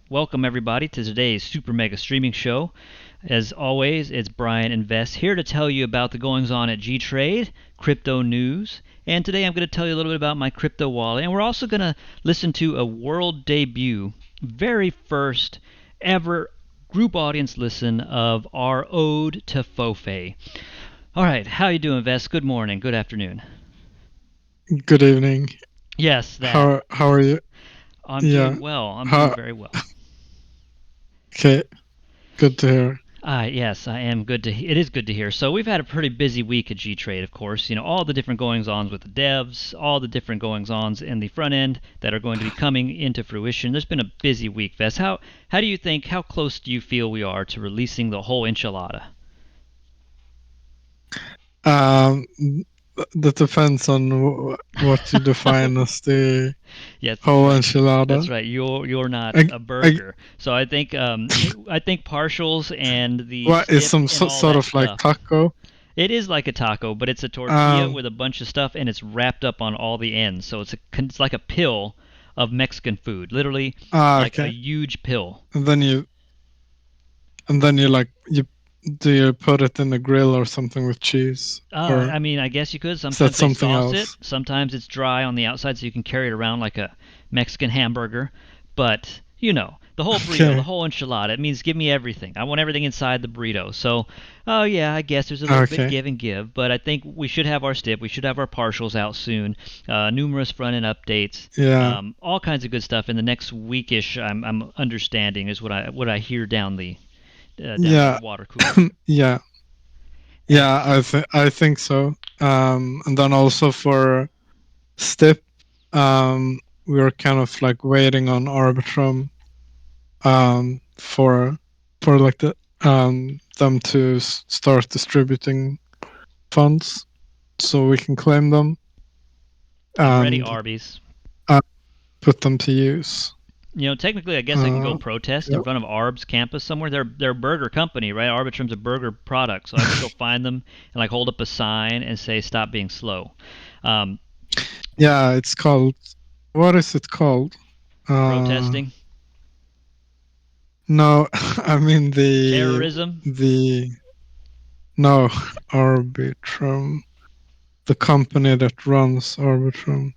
Welcome everybody to today's Super Mega Streaming Show. As always, it's Brian Invest here to tell you about the goings on at gTrade, crypto news, and today I'm going to tell you a little bit about my crypto wallet, and we're also going to listen to a world debut, very first ever group audience listen of our ode to Fofe. All right, how you doing, Invest? Good morning, good afternoon. Good evening. Yes, that. How are you? I'm doing well. I'm doing very well. Okay, good to hear. Yes, I am good to. It is good to hear. So we've had a pretty busy week at gTrade, of course. You know, all the different goings-ons with the devs, all the different goings-ons in the front end that are going to be coming into fruition. There's been a busy week, Vess. How do you think? How close do you feel we are to releasing the whole enchilada? That depends on what you define as the whole enchilada. That's right. You're not a burger. So I think partials and the what is some sort of like taco? It is like a taco, but it's a tortilla with a bunch of stuff, and it's wrapped up on all the ends. So it's like a pill of Mexican food, literally like a huge pill. And then you do you put it in the grill or something with cheese? I mean, I guess you could. Sometimes they sauce it. Sometimes it's dry on the outside, so you can carry it around like a Mexican hamburger. But you know, the whole burrito, the whole enchilada. It means give me everything. I want everything inside the burrito. So, yeah, I guess there's a little bit give and give. But I think we should have our STIP. We should have our partials out soon. Numerous front end updates. Yeah. All kinds of good stuff in the next weekish. I'm understanding is what I hear down the. The water cooler. Yeah, I think so. And then also for STIP, we were kind of like waiting on Arbitrum, for like the them to start distributing funds, so we can claim them. Ready Arby's. Put them to use. You know, technically, I guess I can go protest in front of Arb's campus somewhere. They're a burger company, right? Arbitrum's a burger product, so I can go find them and like hold up a sign and say, "Stop being slow." Yeah, it's called. What is it called? Protesting. No, I mean the terrorism. No, Arbitrum. The company that runs Arbitrum.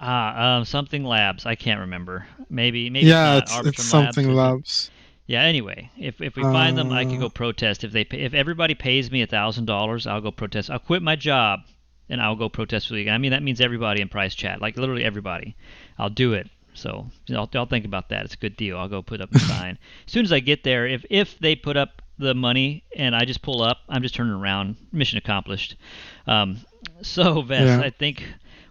Something Labs. I can't remember. Maybe. Yeah, it's something Labs. Yeah. Anyway, if we find them, I can go protest. If everybody pays me $1,000, I'll go protest. I'll quit my job, and I'll go protest for the league. I mean, that means everybody in Price Chat, like literally everybody. I'll do it. So I'll think about that. It's a good deal. I'll go put up a sign as soon as I get there. If they put up the money and I just pull up, I'm just turning around. Mission accomplished. So, Vess, I think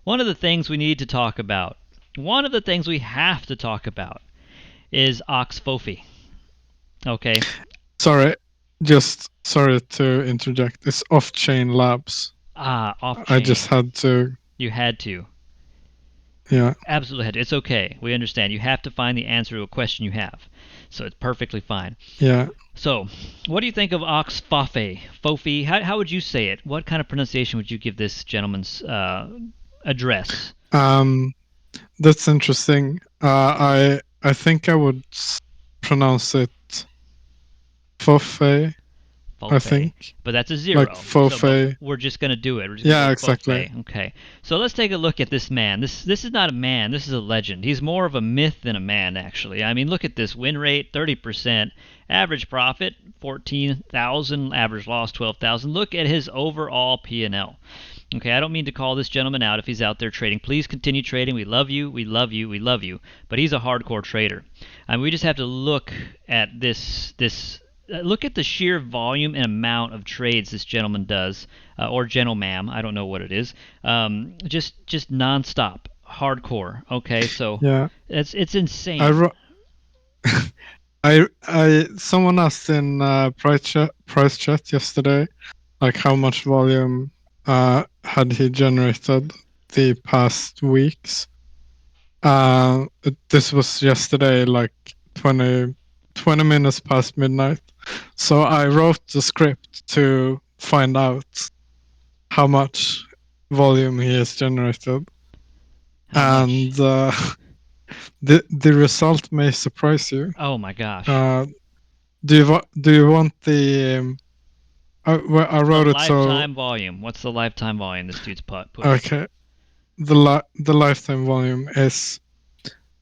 one of the things we need to talk about, one of the things we have to talk about is Fofe. Okay. Sorry to interject. It's Off-Chain Labs. Off-Chain. I just had to. You had to. Yeah. Absolutely had to. It's okay. We understand. You have to find the answer to a question you have. So it's perfectly fine. Yeah. So, what do you think of Fofe? Fofe? How would you say it? What kind of pronunciation would you give this gentleman's address? That's interesting. I think I would pronounce it Fofe. I think. But that's a zero. Like Fofe. So, we're just going to do it. Yeah, exactly. Fofe. Okay. So let's take a look at this man. This is not a man. This is a legend. He's more of a myth than a man, actually. I mean, look at this. Win rate, 30%. Average profit, 14,000. Average loss, 12,000. Look at his overall P&L. Okay, I don't mean to call this gentleman out if he's out there trading. Please continue trading. We love you. We love you. We love you. But he's a hardcore trader. And we just have to look at this. Look at the sheer volume and amount of trades this gentleman does, or gentleman, I don't know what it is. Just nonstop, hardcore. Okay, so yeah, it's insane. Someone asked in price chat yesterday, like how much volume had he generated the past weeks. This was yesterday, like 20 20 minutes past midnight. So I wrote the script to find out how much volume he has generated. How and much? the result may surprise you. Oh my gosh. Do you want the I wrote The it so lifetime volume. What's the lifetime volume this dude's put? okay. The lifetime volume is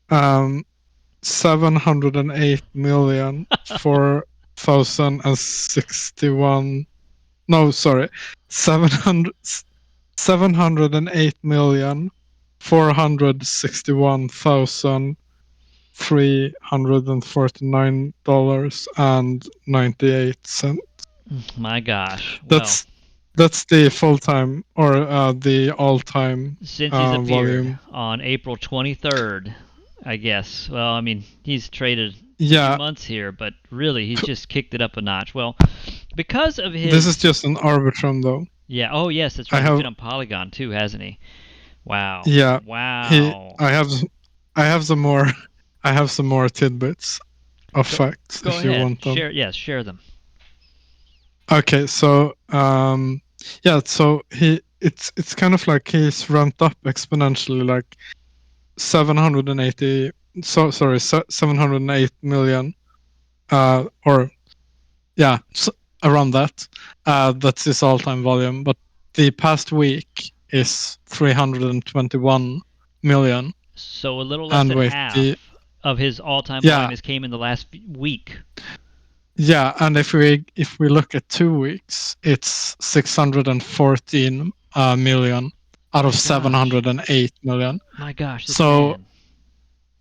708,004,061. No, sorry, 708,461,349.98. My gosh. Well, That's the full time or the all time since he's appeared volume. on April 23rd, I guess. Well, I mean, he's traded a few Yeah, months here, but really, he's just kicked it up a notch. Well, because of this is his. just an Arbitrum though. Yeah, oh, yes, that's I right. He's have been on Polygon too, hasn't he? Wow. yeah. Wow. I have some more I have some more tidbits of facts Go if you ahead. want them. Share them. Okay, so yeah, so it's kind of like he's ramped up exponentially, like 780. So sorry, 708 million, or yeah, around that. That's his all-time volume. But the past week is 321 million. So a little less And than wait, half of his all-time yeah, volume has came in the last week. yeah, and if we look at 2 weeks, it's 614 million out of 708 million. My gosh, this So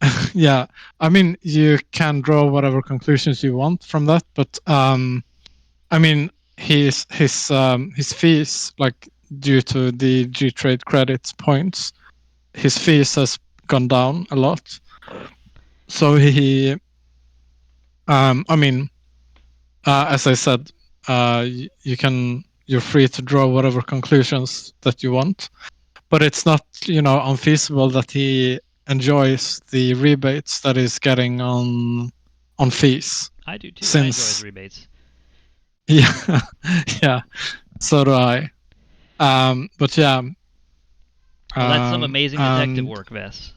man. yeah, I mean, you can draw whatever conclusions you want from that, but I mean, his fees, like due to the gTrade credits points, his fees has gone down a lot. So he, I mean, as I said, you're free to draw whatever conclusions that you want, but it's not, unfeasible that he enjoys the rebates that he's getting on fees. I do too. I enjoy his Since rebates. yeah, yeah, so do I. But yeah. Well, that's some amazing detective And work, Vess.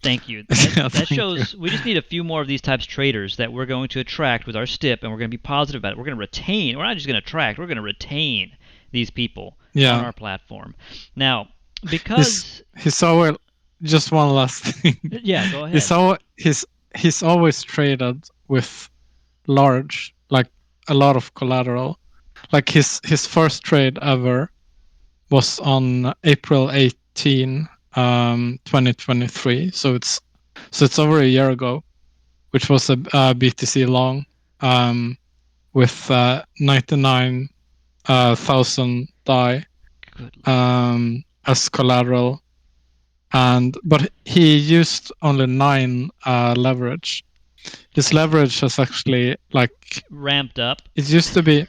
Thank you. yeah, That thank you. shows we just need a few more of these types of traders that we're going to attract with our STIP, and we're going to be positive about it. We're going to retain. We're not just going to attract. We're going to retain these people on our platform. Now, because he's always just one last thing. Yeah, go ahead. He's always traded with large, like a lot of collateral. Like his first trade ever was on April 18, 2023. So it's over a year ago, which was a BTC long with 99,000 DAI as collateral. But he used only 9 leverage. His leverage has actually like ramped up. It used to be,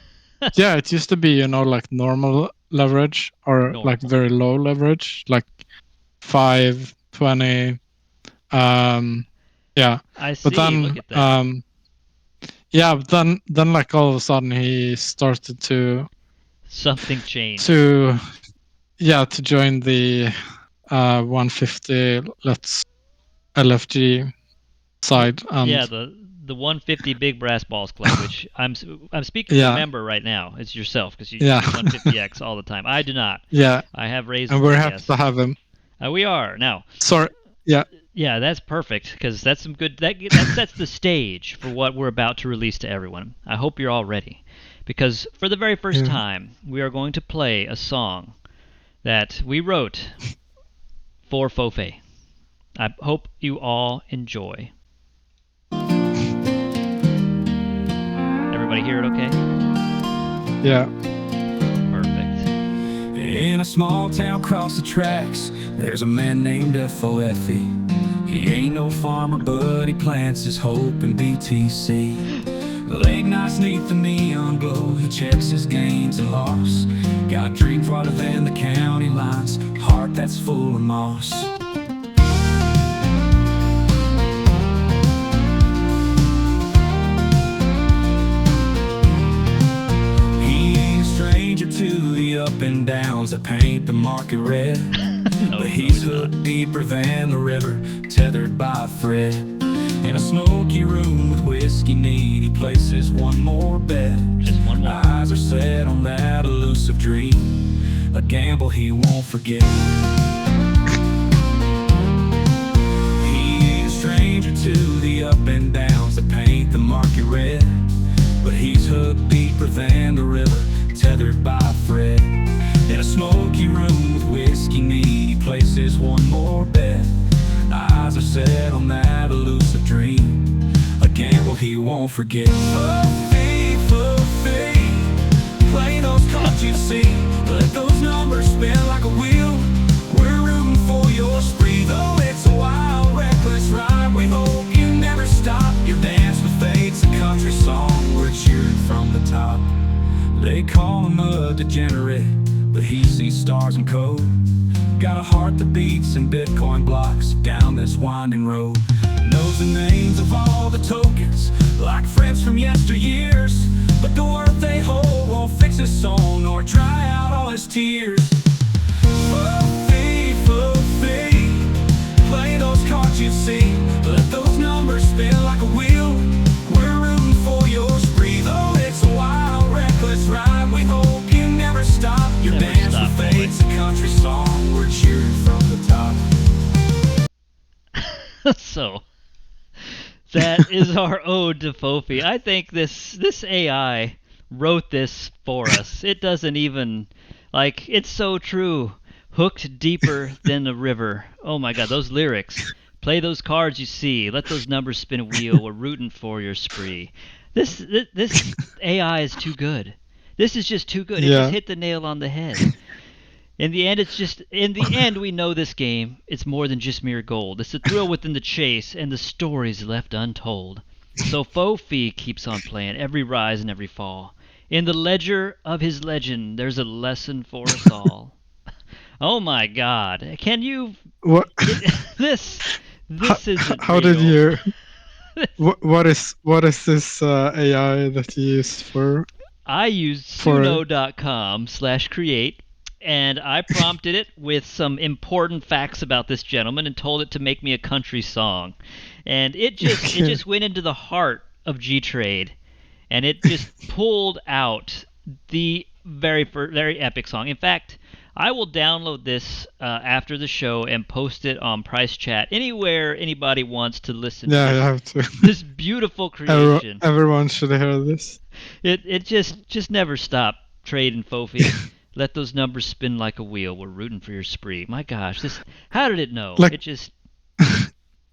yeah, it used to be like normal leverage or like very low leverage, like 5, 20. Yeah. I see. But then, Look at that. yeah, but then like all of a sudden he started to something changed. To join the 150 let's LFG side. And yeah, the 150 Big Brass Balls Club, which I'm speaking to a member right now. It's yourself because you use 150x all the time. I do not. Yeah. I have raised. And we're happy to have him. We are now. Sorry. Yeah. Yeah, that's perfect because that's some good. That sets the stage for what we're about to release to everyone. I hope you're all ready, because for the very first time we are going to play a song that we wrote for Fofe. I hope you all enjoy. Everybody hear it okay? Yeah. Perfect. In a small town across the tracks, there's a man named F.O.F.E. He ain't no farmer, but he plants his hope in BTC. Late nights neath the neon glow, he checks his gains and loss. Got dreams wider than the county lines, heart that's full of moss. that paint the market red. No, But he's no, hooked deeper than the river, tethered by a thread. In a smoky room with whiskey neat, he places one more bet. just one more. Eyes are set on that elusive dream, a gamble he won't forget. He ain't a stranger to the up and downs that paint the market red. But he's hooked deeper than the river, tethered by a thread. In a smoky room with whiskey neat, he places one more bet. Eyes are set on that elusive dream, a gamble he won't forget. Foofy, play those cards you see. Let those numbers spin like a wheel. We're rooting for your spree. Though it's a wild, reckless ride, we hope you never stop. Your dance with fate's a country song, we're cheering from the top. They call him a degenerate, but he sees stars in code. Got a heart that beats in Bitcoin blocks down this winding road. Knows the names of all the tokens, like friends from yesteryears. But the worth they hold won't fix his soul, nor dry out all his tears. Foofy, play those cards you see. Let those numbers spin like a wheel. We're rooting for your spree. Though it's a wild, reckless ride, we hope you never stop. Your Never dance stop, with fate's a country song, we're cheering from the top. So that is our ode to Fofi. I think this AI wrote this for us. It doesn't even, like, it's so true. Hooked deeper than the river. Oh my God, those lyrics. Play those cards you see. Let those numbers spin a wheel. We're rooting for your spree. This AI is too good. This is just too good. It Yeah. just hit the nail on the head. In the end, we know this game. It's more than just mere gold. It's the thrill within the chase and the stories left untold. So Fofi keeps on playing every rise and every fall. In the ledger of his legend, there's a lesson for us all. Oh my God! Can you? What? This isn't How did real. you? What is this AI that you use for? I used For- suno.com/create, and I prompted it with some important facts about this gentleman and told it to make me a country song. And it just went into the heart of gTrade, and it just pulled out the very epic song. In fact, I will download this after the show and post it on Price Chat anywhere anybody wants to listen Yeah, to you this, have to. this beautiful creation. Everyone should hear this. It just never stop trading Fofi. Let those numbers spin like a wheel. We're rooting for your spree. My gosh, how did it know? Like- It just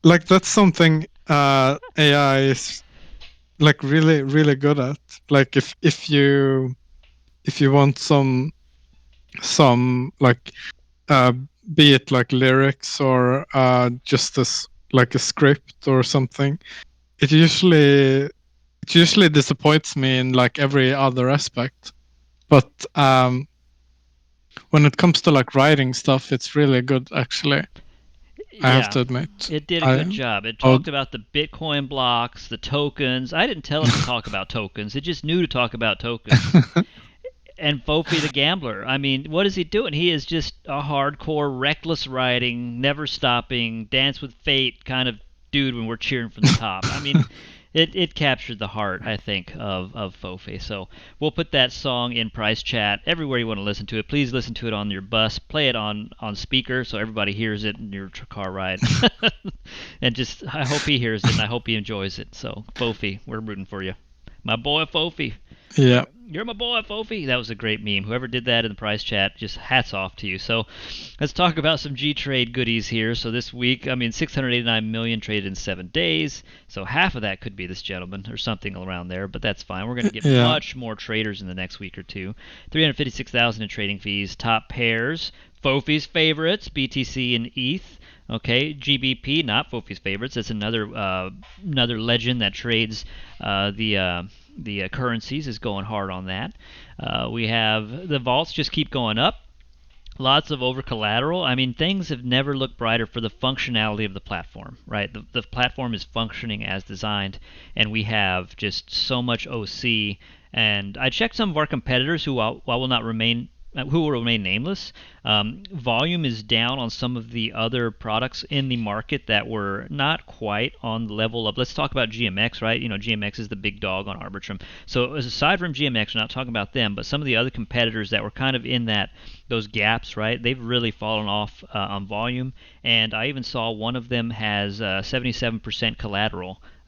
Like that's something AI is like really really good at. Like if you want some like be it like lyrics or just as like a script or something, it usually disappoints me in like every other aspect. But when it comes to like writing stuff, it's really good actually. I have to admit. It did a good job. It talked about the Bitcoin blocks, the tokens. I didn't tell it to talk about tokens. It just knew to talk about tokens. And Fofi the gambler. I mean, what is he doing? He is just a hardcore, reckless riding, never stopping, dance with fate kind of dude when we're cheering from the top. I mean, it captured the heart, I think, of Fofi. So we'll put that song in Price Chat everywhere you want to listen to it. Please listen to it on your bus. Play it on speaker so everybody hears it in your car ride. And just, I hope he hears it and I hope he enjoys it. So Fofi, we're rooting for you. My boy Fofi. Yeah. You're my boy, Fofi. That was a great meme. Whoever did that in the Price Chat, just hats off to you. So let's talk about some gTrade goodies here. So this week, 689 million traded in 7 days. So half of that could be this gentleman or something around there, but that's fine. We're going to get much more traders in the next week or two. 356,000 in trading fees. Top pairs, Fofi's favorites, BTC and ETH. Okay, GBP, not Fofi's favorites. It's another legend that trades the currencies, is going hard on that. We have the vaults just keep going up. Lots of over collateral. I mean, things have never looked brighter for the functionality of the platform, right? The platform is functioning as designed, and we have just so much OC. And I checked some of our competitors who I will not who will remain nameless. Volume is down on some of the other products in the market that were not quite on the level of, let's talk about GMX, right? GMX is the big dog on Arbitrum. So aside from GMX, we're not talking about them, but some of the other competitors that were kind of in those gaps, right? They've really fallen off on volume, and I even saw one of them has 77%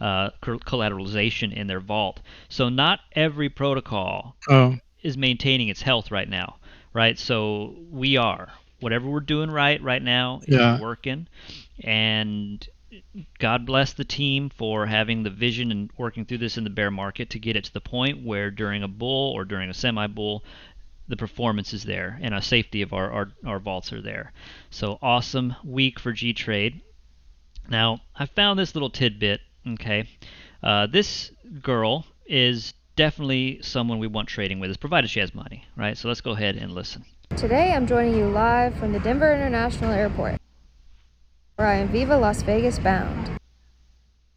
collateralization in their vault. So not every protocol is maintaining its health right now, right? So we are. Whatever we're doing right now is working, and God bless the team for having the vision and working through this in the bear market to get it to the point where during a bull or during a semi-bull, the performance is there and a safety of our vaults are there. So awesome week for gTrade. Now, I found this little tidbit, okay? This girl is definitely someone we want trading with, provided she has money, right? So let's go ahead and listen. Today I'm joining you live from the Denver International Airport, where I am Viva Las Vegas bound.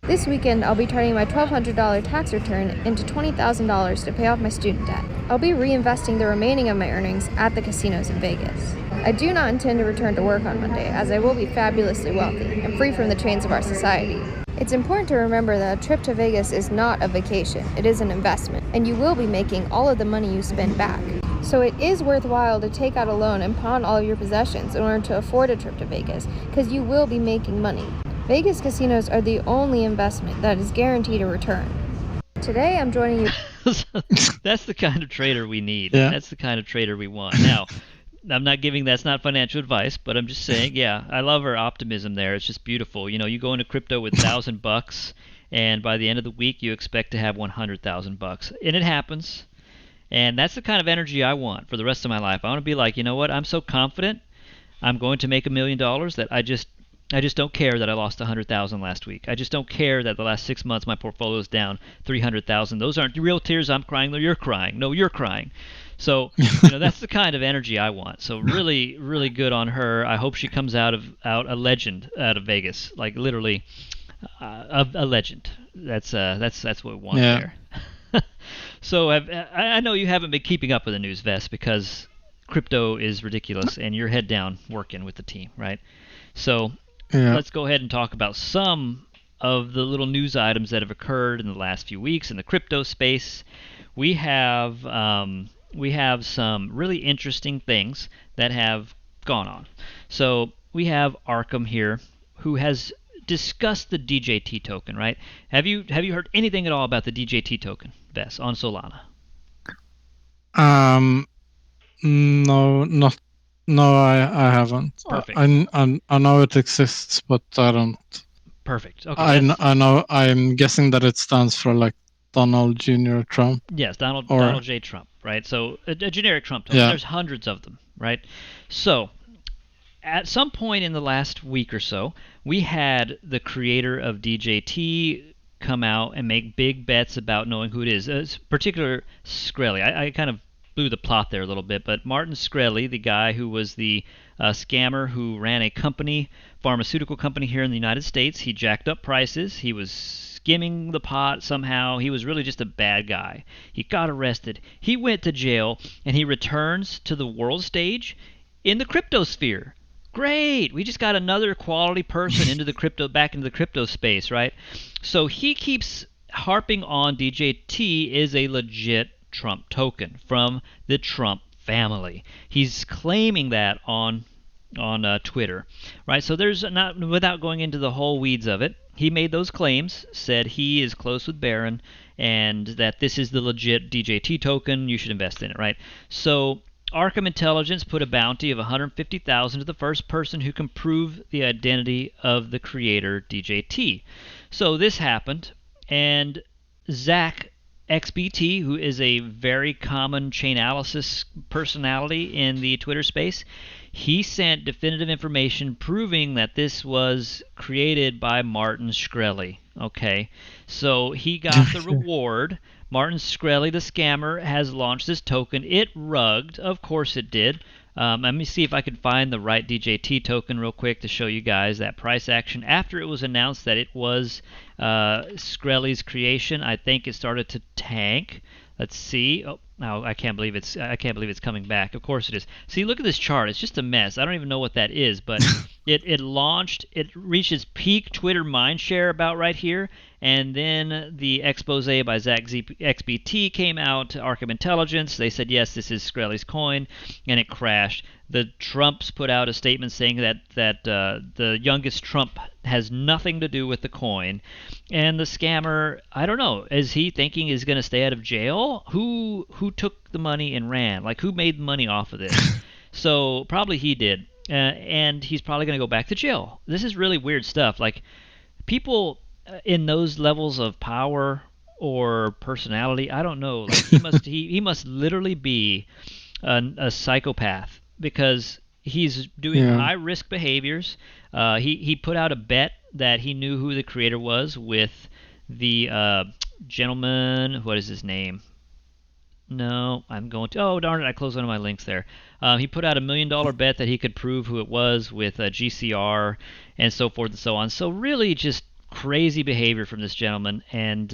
This weekend I'll be turning my $1,200 tax return into $20,000 to pay off my student debt. I'll be reinvesting the remaining of my earnings at the casinos in Vegas. I do not intend to return to work on Monday, as I will be fabulously wealthy and free from the chains of our society. It's important to remember that a trip to Vegas is not a vacation, it is an investment, and you will be making all of the money you spend back. So it is worthwhile to take out a loan and pawn all of your possessions in order to afford a trip to Vegas, because you will be making money. Vegas casinos are the only investment that is guaranteed a return. Today I'm joining you... That's the kind of trader we need. Yeah. That's the kind of trader we want. Now, I'm not giving, that's not financial advice, but I'm just saying, yeah, I love her optimism there. It's just beautiful. You go into crypto with $1,000, and by the end of the week, you expect to have $100,000, and it happens. And that's the kind of energy I want for the rest of my life. I want to be like, you know what? I'm so confident I'm going to make $1 million that I just don't care that I lost $100,000 last week. I just don't care that the last 6 months my portfolio is down $300,000. Those aren't real tears I'm crying. No, you're crying. No, you're crying. So that's the kind of energy I want. So really, really good on her. I hope she comes out a legend out of Vegas, like literally a legend. That's what we want there. So I know you haven't been keeping up with the news, Vest, because crypto is ridiculous and you're head down working with the team, right? So let's go ahead and talk about some of the little news items that have occurred in the last few weeks in the crypto space. We have some really interesting things that have gone on. So we have Arkham here, who has discussed the DJT token, right? Have you heard anything at all about the DJT token, Vess, on Solana? No, I haven't. Perfect. I know it exists, but I don't. Perfect. Okay. I know. I'm guessing that it stands for like Donald Jr. Trump. Yes, Donald J. Trump, right? So a generic Trump token. Yeah. There's hundreds of them, right? So at some point in the last week or so, we had the creator of DJT come out and make big bets about knowing who it is. Particular Shkrelli. I kind of blew the plot there a little bit, but Martin Shkrelli, the guy who was the scammer who ran a pharmaceutical company here in the United States, he jacked up prices. He was skimming the pot somehow. He was really just a bad guy. He got arrested. He went to jail, and he returns to the world stage in the crypto sphere. Great! We just got another quality person back into the crypto space, right? So he keeps harping on DJT is a legit Trump token from the Trump family. He's claiming that on Twitter, right? So there's not, without going into the whole weeds of it, he made those claims, said he is close with Barron, and that this is the legit DJT token. You should invest in it, right? So Arkham Intelligence put a bounty of $150,000 to the first person who can prove the identity of the creator, DJT. So this happened, and Zach XBT, who is a very common chain analysis personality in the Twitter space, he sent definitive information proving that this was created by Martin Shkrelli. Okay, so he got the reward. Martin Shkrelli, the scammer, has launched this token. It rugged. Of course it did. Let me see if I can find the right DJT token real quick to show you guys that price action. After it was announced that it was Shkrelli's creation, I think it started to tank. Let's see. Oh, Oh, I can't believe it's coming back. Of course it is. See, look at this chart. It's just a mess. I don't even know what that is, but it reached its peak Twitter mindshare about right here, and then the expose by XBT came out, Arkham Intelligence. They said, yes, this is Shkreli's coin, and it crashed. The Trumps put out a statement saying that the youngest Trump has nothing to do with the coin, and the scammer, I don't know, is he thinking he's going to stay out of jail? Who took the money and ran? Like, who made money off of this? So probably he did, and he's probably going to go back to jail. This is really weird stuff. Like, people in those levels of power or personality, I don't know. Like, he must literally be a psychopath, because he's doing high risk behaviors. He put out a bet that he knew who the creator was with the gentleman. What is his name? No, I'm going to. Oh, darn it! I closed one of my links there. He put out $1 million bet that he could prove who it was with GCR and so forth and so on. So really, just crazy behavior from this gentleman. And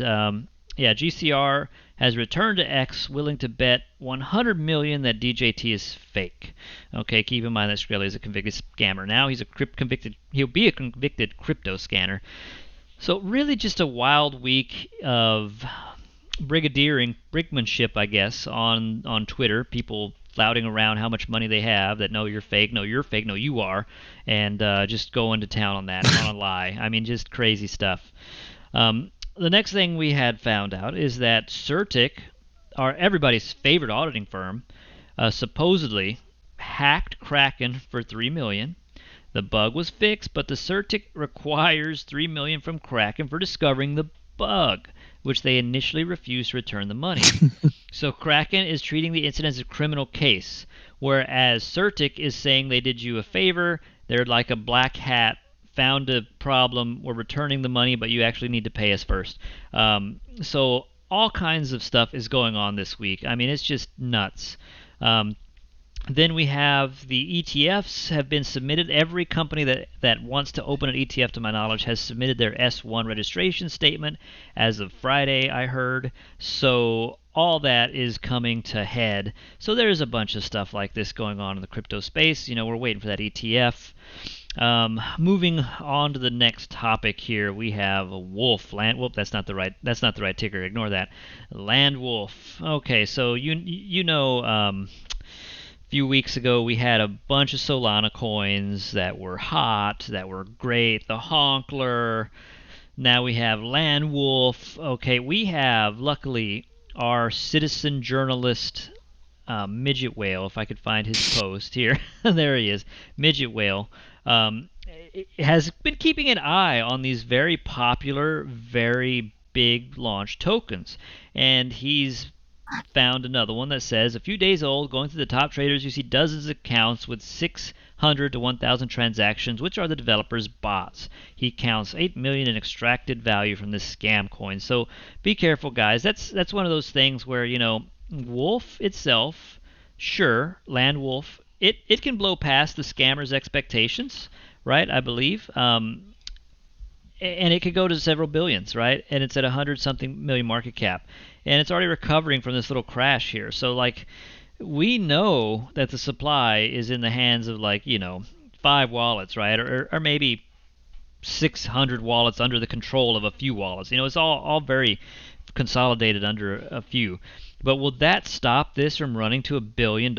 GCR has returned to X, willing to bet 100 million that DJT is fake. Okay, keep in mind that Shkreli is a convicted scammer. Now he'll be a convicted crypto scanner. So really, just a wild week of brinkmanship, I guess, on Twitter. People flouting around how much money they have, that no, you're fake, no, you are, and just going to town on that, on a lie. I mean, just crazy stuff. The next thing we had found out is that Certic, everybody's favorite auditing firm, supposedly hacked Kraken for $3 million. The bug was fixed, but the Certic requires $3 million from Kraken for discovering the bug, which they initially refused to return the money. So Kraken is treating the incident as a criminal case, whereas Certic is saying they did you a favor. They're like a black hat, found a problem, we're returning the money, but you actually need to pay us first. So all kinds of stuff is going on this week. I mean, it's just nuts. Then we have the ETFs have been submitted. Every company that wants to open an ETF, to my knowledge, has submitted their S1 registration statement as of Friday, I heard. So all that is coming to head. So there's a bunch of stuff like this going on in the crypto space. We're waiting for that ETF. Moving on to the next topic here, we have a Wolf Land. Whoop, that's not the right ticker. Ignore that. Land Wolf. Okay, so a few weeks ago we had a bunch of Solana coins that were hot, that were great. The Honkler. Now we have Land Wolf. Okay, we have, luckily, our citizen journalist Midget Whale, if I could find his post here. There he is, Midget Whale. Has been keeping an eye on these very popular, very big launch tokens. And he's found another one that says, a few days old, going through the top traders, you see dozens of accounts with 600 to 1,000 transactions, which are the developers' bots. He counts 8 million in extracted value from this scam coin. So be careful, guys. That's one of those things where, Wolf itself, sure, Land Wolf, it can blow past the scammer's expectations, right? I believe. And it could go to several billions, right? And it's at 100-something million market cap. And it's already recovering from this little crash here. So, we know that the supply is in the hands of, 5 wallets, right? Or maybe 600 wallets under the control of a few wallets. It's all very consolidated under a few. But will that stop this from running to $1 billion?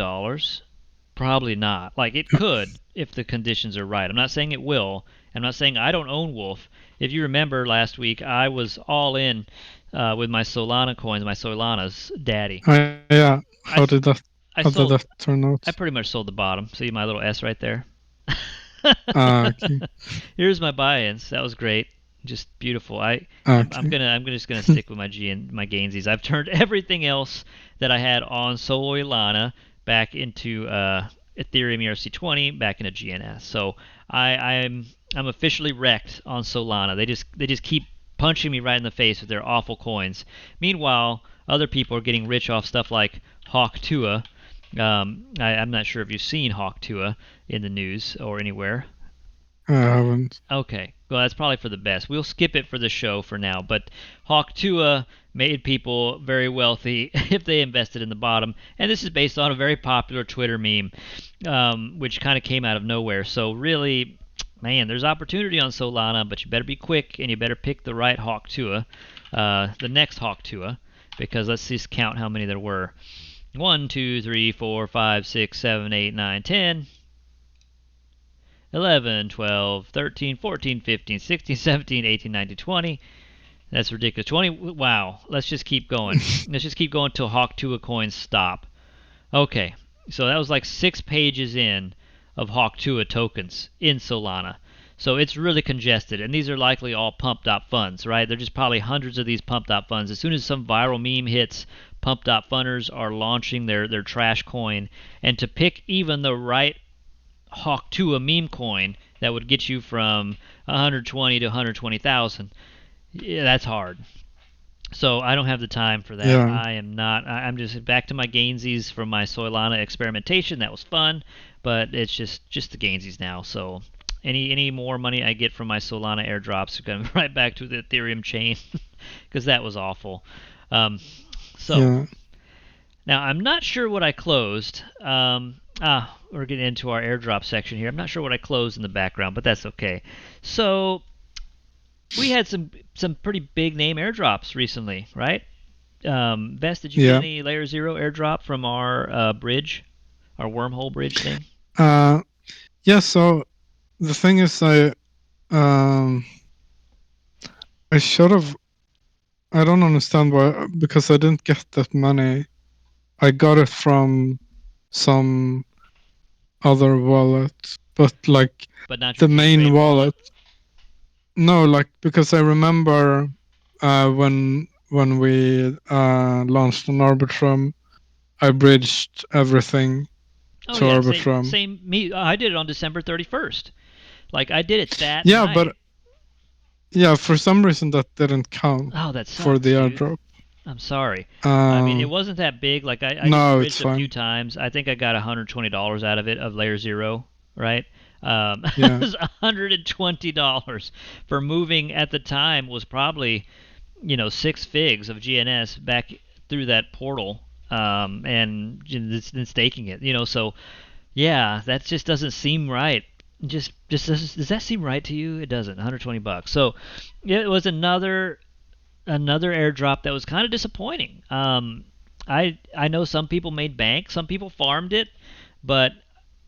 Probably not. It could if the conditions are right. I'm not saying it will. I'm not saying I don't own Wolf. If you remember last week, I was all in with my Solana coins, my Solana's daddy. Yeah. How did that turn out? I pretty much sold the bottom. See my little S right there? Okay. Here's my buy-ins. That was great. Just beautiful. I'm just gonna stick with my Gainsies. I've turned everything else that I had on Solana back into Ethereum ERC20, back into GNS. So I'm officially wrecked on Solana. They just keep punching me right in the face with their awful coins. Meanwhile, other people are getting rich off stuff like Hawk Tua. I'm not sure if you've seen Hawk Tua in the news or anywhere. I haven't. Okay, well that's probably for the best. We'll skip it for the show for now. But Hawk Tuah made people very wealthy if they invested in the bottom, and this is based on a very popular Twitter meme, which kind of came out of nowhere. So really, man, there's opportunity on Solana, but you better be quick and you better pick the right Hawk Tuah, the next Hawk Tuah, because let's just count how many there were. 1, 2, 3, 4, 5, 6, 7, 8, 9, 10. 11, 12, 13, 14, 15, 16, 17, 18, 19, 20. That's ridiculous. 20. Wow. Let's just keep going. Let's just keep going till Hawk Tuah coins stop. Okay. So that was like 6 pages in of Hawk Tuah tokens in Solana. So it's really congested, and these are likely all pump.funds, funds, right? They're just probably hundreds of these pump.funds. funds. As soon as some viral meme hits, pump.funders funners are launching their trash coin, and to pick even the right Hawk Tuah meme coin that would get you from 120 to 120,000. Yeah, that's hard. So I don't have the time for that. Yeah. I am not. I'm just back to my Gainsies from my Solana experimentation. That was fun, but it's just the Gainsies now. So any more money I get from my Solana airdrops are going right back to the Ethereum chain because that was awful. Yeah. Now I'm not sure what I closed. We're getting into our airdrop section here. I'm not sure what I closed in the background, but that's okay. So we had some pretty big name airdrops recently, right? Vest, did you get any Layer 0 airdrop from our bridge, our wormhole bridge thing? Yeah, so the thing is I should have, I don't understand why, because I didn't get that many. I got it from some other wallet, but like not the main wallet. No, like because I remember when we launched on Arbitrum, I bridged everything to Arbitrum. Same me. I did it on December 31st. Like I did it that night. But for some reason that didn't count. Oh, that sucks, for the airdrop. I'm sorry. I mean, it wasn't that big. Like I bridged a few times. I think I got $120 out of it of Layer 0, right? It was $120 for moving at the time was probably 6 figs of GNS back through that portal and then staking it. So yeah, that just doesn't seem right. Just does that seem right to you? It doesn't. $120. So it was another airdrop that was kind of disappointing. I know some people made bank, some people farmed it, but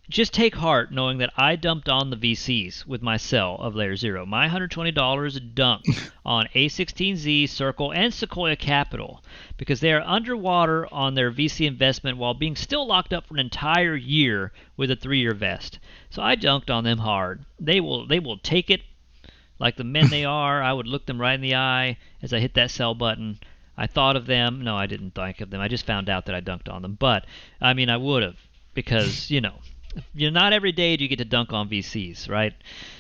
just take heart knowing that I dumped on the VCs with my sell of Layer 0. My $120 dunked on A16Z, Circle, and Sequoia Capital because they are underwater on their VC investment while being still locked up for an entire year with a 3-year vest. So I dunked on them hard. They will take it like the men they are. I would look them right in the eye as I hit that sell button. I thought of them. No, I didn't think of them. I just found out that I dunked on them. But, I mean, I would have because, not every day do you get to dunk on VCs, right?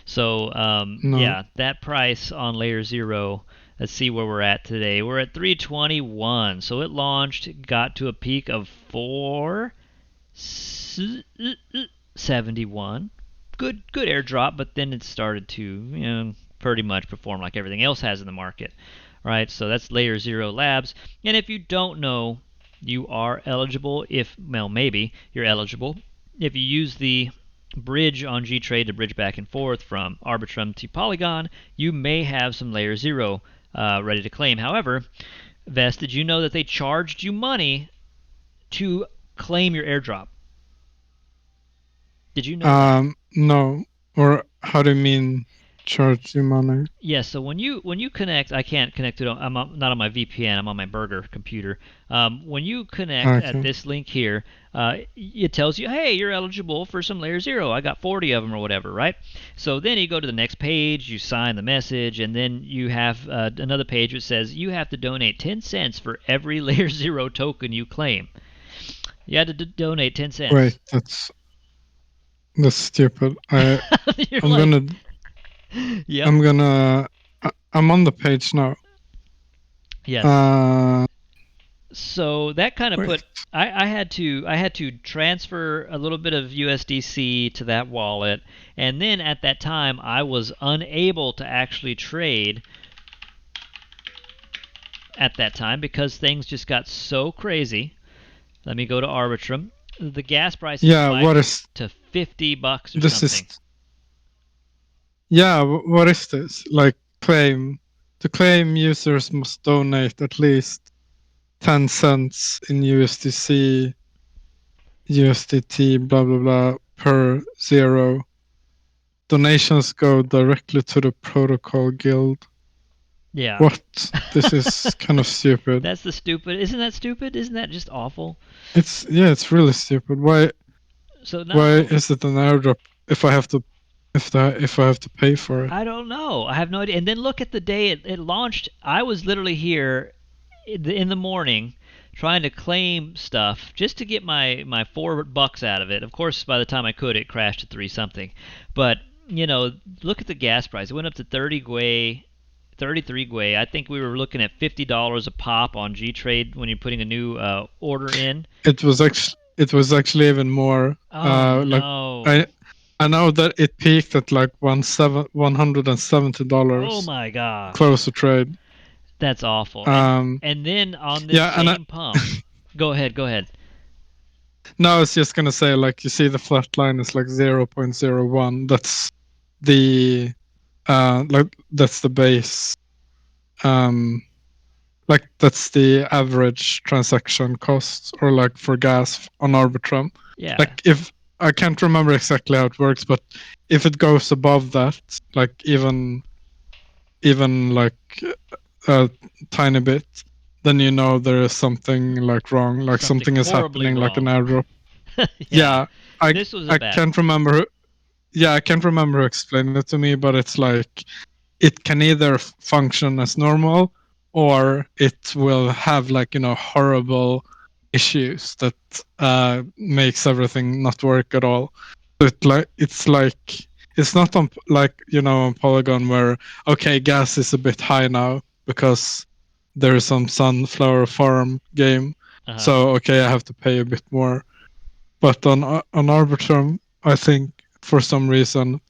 So, No. Yeah, that price on Layer 0, let's see where we're at today. We're at 321. So it launched, got to a peak of 471. Good airdrop, but then it started to, pretty much perform like everything else has in the market, right? So that's Layer 0 Labs. And if you don't know, you are eligible maybe you're eligible if you use the bridge on gTrade to bridge back and forth from Arbitrum to Polygon, you may have some Layer 0 ready to claim. However, Vest, did you know that they charged you money to claim your airdrop? Did you know that? No. Or how do you mean charge you money? Yes, so when you connect, I can't connect it. I'm not on my VPN. I'm on my burger computer. When you connect at this link here, it tells you, hey, you're eligible for some Layer 0. I got 40 of them or whatever, right? So then you go to the next page, you sign the message, and then you have another page that says you have to donate 10 cents for every Layer 0 token you claim. You had to donate 10 cents. Wait, that's stupid. I'm on the page now. Yes. So that kind of Wait. put I had to transfer a little bit of USDC to that wallet, and then at that time I was unable to actually trade at that time because things just got so crazy. Let me go to Arbitrum. The gas prices Yeah, what spiked is to $50 or this? something. What is this? Like to claim users must donate at least 10 cents in USDC, USDT, blah blah blah per 0. Donations go directly to the protocol guild. Yeah. What? This is kind of stupid. That's the stupid. Isn't that stupid? Isn't that just awful? It's really stupid. Why So now is it an airdrop if I have to pay for it? I don't know. I have no idea. And then look at the day it launched. I was literally here in the morning trying to claim stuff just to get my $4 out of it. Of course, by the time I could, it crashed to 3 something. But look at the gas price. It went up to 30 gwei, 33 gwei. I think we were looking at $50 a pop on gTrade when you're putting a new order in. It was actually even more. Oh like no! I know that it peaked at like $170. Oh my gosh! Close to trade. That's awful. And then on this same pump, go ahead. No, I was just gonna say, like, you see the flat line is like 0.01. That's the that's the base. Like that's the average transaction cost, or like for gas on Arbitrum. Yeah. Like if I can't remember exactly how it works, but if it goes above that, like even like a tiny bit, then there is something like wrong, like something is happening, wrong. like an airdrop. Yeah. This was I can't remember. I can't remember who explained it to me, but it's like it can either function as normal, or it will have like horrible issues that makes everything not work at all. It's not on on Polygon where gas is a bit high now because there is some sunflower farm game, so I have to pay a bit more. But on Arbitrum, I think for some reason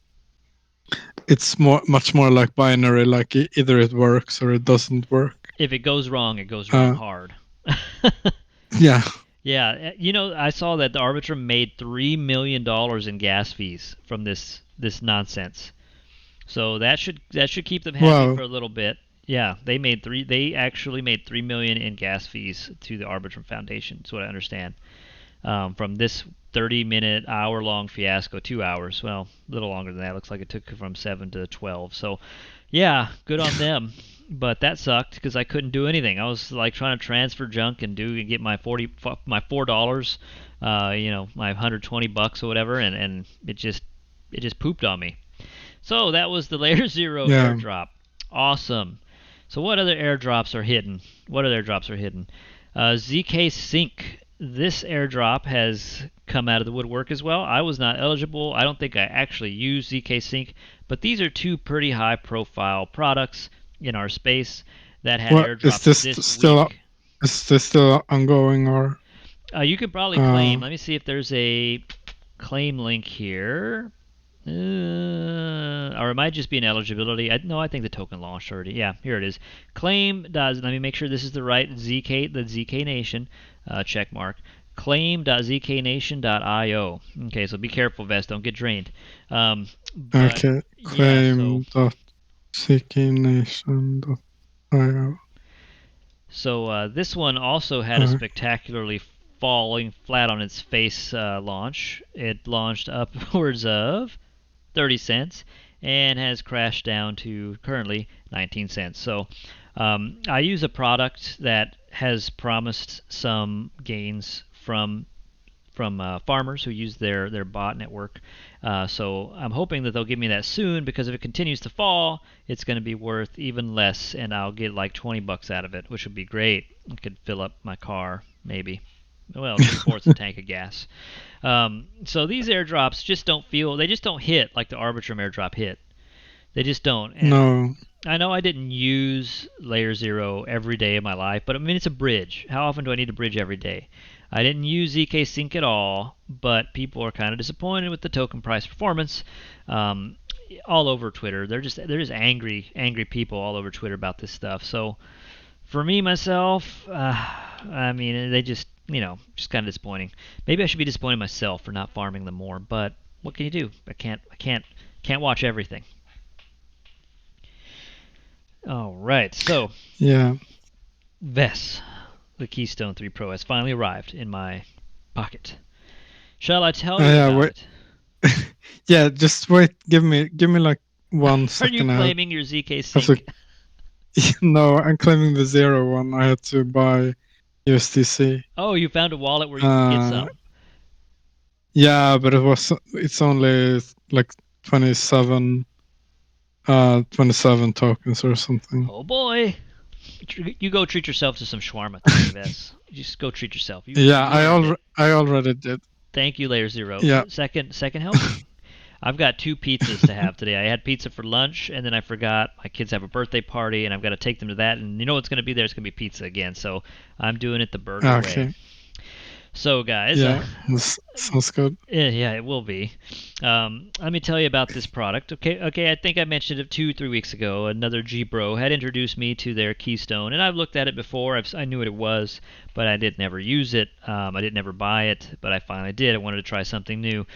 it's much more like binary, like either it works or it doesn't work. If it goes wrong, it goes wrong hard. Yeah. Yeah, I saw that the Arbitrum made $3 million in gas fees from this nonsense. So that should keep them happy for a little bit. Yeah, they actually made $3 million in gas fees to the Arbitrum Foundation. That's what I understand. From this 30-minute, hour-long fiasco, 2 hours. Well, a little longer than that. Looks like it took from 7 to 12. So, yeah, good on them. But that sucked because I couldn't do anything. I was like trying to transfer junk and get my $4, my $120 or whatever, and it just pooped on me. So that was the Layer 0 airdrop. Awesome. So what other airdrops are hidden? ZK Sync. This airdrop has come out of the woodwork as well. I was not eligible. I don't think I actually used ZK Sync, but these are two pretty high-profile products in our space that had airdrops this week. Is this still ongoing, or? You could probably claim. Let me see if there's a claim link here. Or it might just be an eligibility. I think the token launched already. Yeah, here it is. Claim does. Let me make sure this is the right ZK, the ZK Nation check mark. Claim.zknation.io. Okay, so be careful, Vest. Don't get drained. Okay. Claim.zknation.io. So this one also had a spectacularly falling flat on its face launch. It launched upwards of 30 cents and has crashed down to currently 19 cents. So I use a product that has promised some gains from farmers who use their bot network. So I'm hoping that they'll give me that soon, because if it continues to fall, it's going to be worth even less, and I'll get like $20 out of it, which would be great. I could fill up my car, maybe. Well, 3/4 a tank of gas. So these airdrops just don't hit like the Arbitrum airdrop hit. They just don't. And No. I know I didn't use Layer 0 every day of my life, but I mean, it's a bridge. How often do I need a bridge every day? I didn't use ZK Sync at all, but people are kind of disappointed with the token price performance. All over Twitter, they're just angry people all over Twitter about this stuff. So for me myself, I mean, they just just kind of disappointing. Maybe I should be disappointed myself for not farming them more, but what can you do? I can't watch everything. All right, so Yeah. VES, the Keystone 3 Pro, has finally arrived in my pocket. Shall I tell you about wait. it? Yeah, just wait. Give me like 1 Are second. you claiming your ZK Sync? No, I'm claiming the 0 one. I had to buy USDC. Oh, you found a wallet where you can get some? Yeah, but it's only like 27 tokens or something. Oh boy. You go treat yourself to some shawarma today, Vess. Just go treat yourself. I already did. Thank you, Layer 0. Yeah. Second helping. I've got 2 pizzas to have today. I had pizza for lunch, and then I forgot my kids have a birthday party, and I've got to take them to that. And you know what's going to be there? It's going to be pizza again. So I'm doing it the burger way. So, guys. Yeah, sounds good. Yeah, it will be. Let me tell you about this product. Okay. I think I mentioned it 2-3 weeks ago. Another G-Bro had introduced me to their Keystone, and I've looked at it before. I knew what it was, but I did never use it. I didn't ever buy it, but I finally did. I wanted to try something new.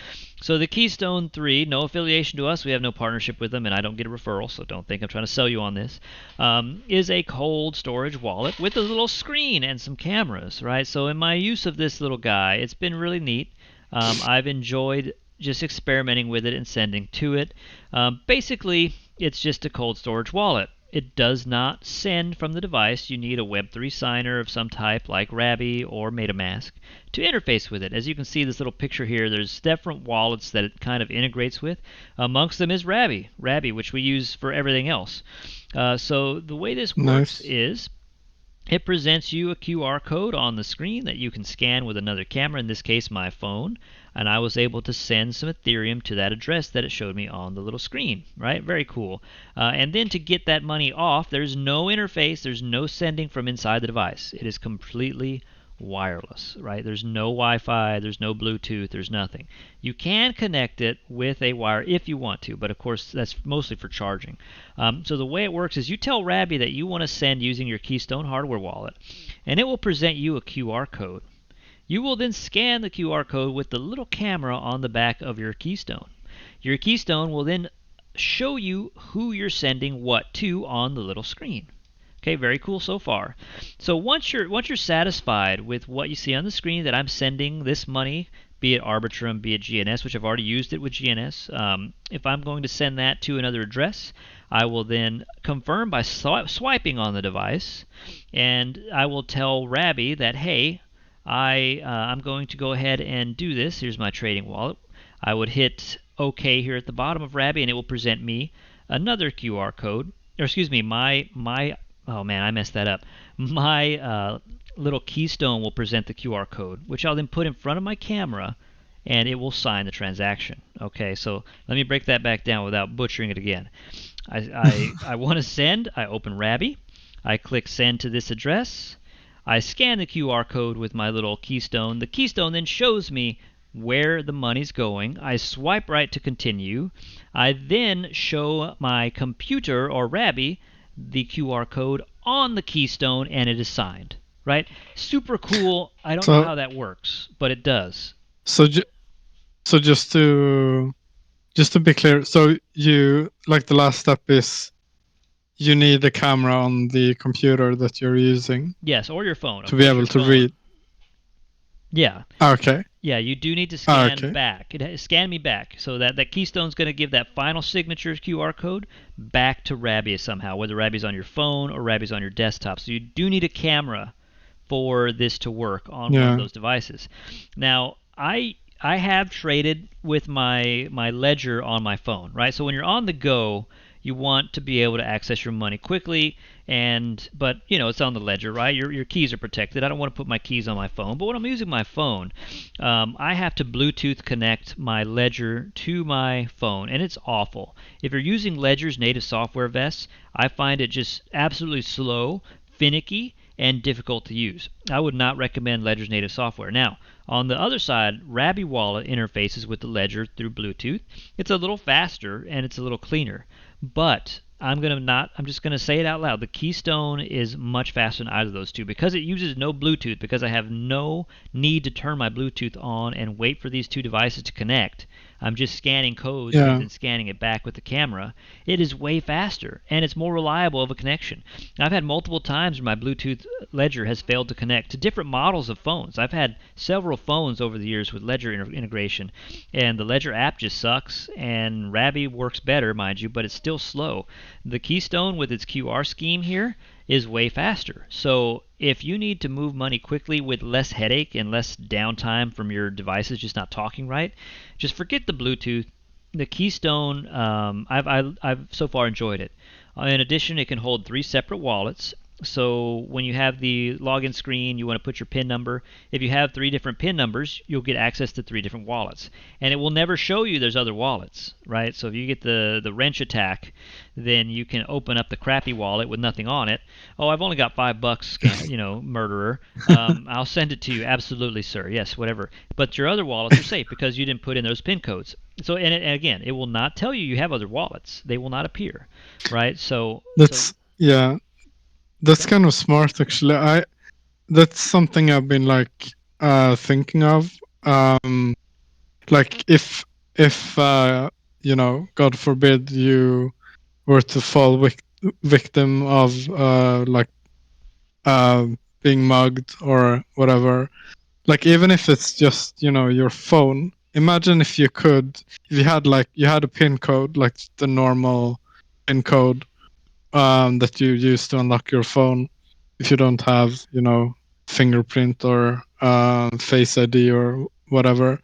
So the Keystone 3, no affiliation to us. We have no partnership with them, and I don't get a referral, so don't think I'm trying to sell you on this, is a cold storage wallet with a little screen and some cameras, right? So in my use of this little guy, it's been really neat. I've enjoyed just experimenting with it and sending to it. Basically, it's just a cold storage wallet. It does not send from the device. You need a Web3 signer of some type like Rabby or MetaMask to interface with it. As you can see this little picture here, there's different wallets that it kind of integrates with. Amongst them is Rabby, which we use for everything else. So the way this works is it presents you a QR code on the screen that you can scan with another camera, in this case my phone, and I was able to send some Ethereum to that address that it showed me on the little screen, right? Very cool. And then to get that money off, there's no interface, there's no sending from inside the device. It is completely wireless, right? There's no Wi-Fi, there's no Bluetooth, there's nothing. You can connect it with a wire if you want to, but of course that's mostly for charging. So the way it works is you tell Rabby that you want to send using your Keystone hardware wallet, and it will present you a QR code. You will then scan the QR code with the little camera on the back of your Keystone. Your Keystone will then show you who you're sending what to on the little screen. Okay, very cool so far. So once you're satisfied with what you see on the screen, that I'm sending this money, be it Arbitrum, be it GNS, which I've already used it with GNS. If I'm going to send that to another address, I will then confirm by swiping on the device, and I will tell Rabby that, hey, I'm going to go ahead and do this. Here's my trading wallet. I would hit OK here at the bottom of Rabby, and it will present me another QR code, or excuse me, oh man, I messed that up. My little Keystone will present the QR code, which I'll then put in front of my camera, and it will sign the transaction. Okay, so let me break that back down without butchering it again. I want to send. I open Rabby. I click send to this address. I scan the QR code with my little Keystone. The Keystone then shows me where the money's going. I swipe right to continue. I then show my computer or Rabby the QR code on the Keystone, and it is signed. Right? Super cool. I don't know how that works, but it does. So just to be clear, so you, like, the last step is you need a camera on the computer that you're using. Yes, or your phone. To be able to read. Yeah. Okay. Yeah, you do need to scan back. Scan me back. So that Keystone's going to give that final signature QR code back to Rabby somehow, whether Rabby's on your phone or Rabby's on your desktop. So you do need a camera for this to work on one of those devices. Now, I have traded with my ledger on my phone, right? So when you're on the go, You want to be able to access your money quickly, but it's on the ledger, right? Your keys are protected. I don't want to put my keys on my phone, but when I'm using my phone, I have to Bluetooth connect my ledger to my phone, and it's awful. If you're using Ledger's native software, Vess, I find it just absolutely slow, finicky, and difficult to use. I would not recommend Ledger's native software. Now, on the other side, Rabby Wallet interfaces with the Ledger through Bluetooth. It's a little faster and it's a little cleaner, but I'm just gonna say it out loud. The Keystone is much faster than either of those two because it uses no Bluetooth, because I have no need to turn my Bluetooth on and wait for these two devices to connect. I'm just scanning codes and then scanning it back with the camera. It is way faster and it's more reliable of a connection. I've had multiple times where my Bluetooth Ledger has failed to connect to different models of phones. I've had several phones over the years with Ledger integration, and the Ledger app just sucks, and Rabby works better, mind you, but it's still slow. The Keystone with its QR scheme here is way faster. So if you need to move money quickly with less headache and less downtime from your devices just not talking right, just forget the Bluetooth. The Keystone, I've so far enjoyed it. In addition, it can hold 3 separate wallets. So when you have the login screen, you want to put your PIN number. If you have 3 different PIN numbers, you'll get access to 3 different wallets. And it will never show you there's other wallets, right? So if you get the wrench attack, then you can open up the crappy wallet with nothing on it. Oh, I've only got $5, murderer. I'll send it to you. Absolutely, sir. Yes, whatever. But your other wallets are safe because you didn't put in those PIN codes. So, and again, it will not tell you have other wallets. They will not appear, right? That's kind of smart, actually. That's something I've been thinking of. Like if God forbid you were to fall victim of being mugged or whatever. Like even if it's just your phone. Imagine if you had a PIN code, like the normal PIN code that you use to unlock your phone if you don't have fingerprint or face ID or whatever.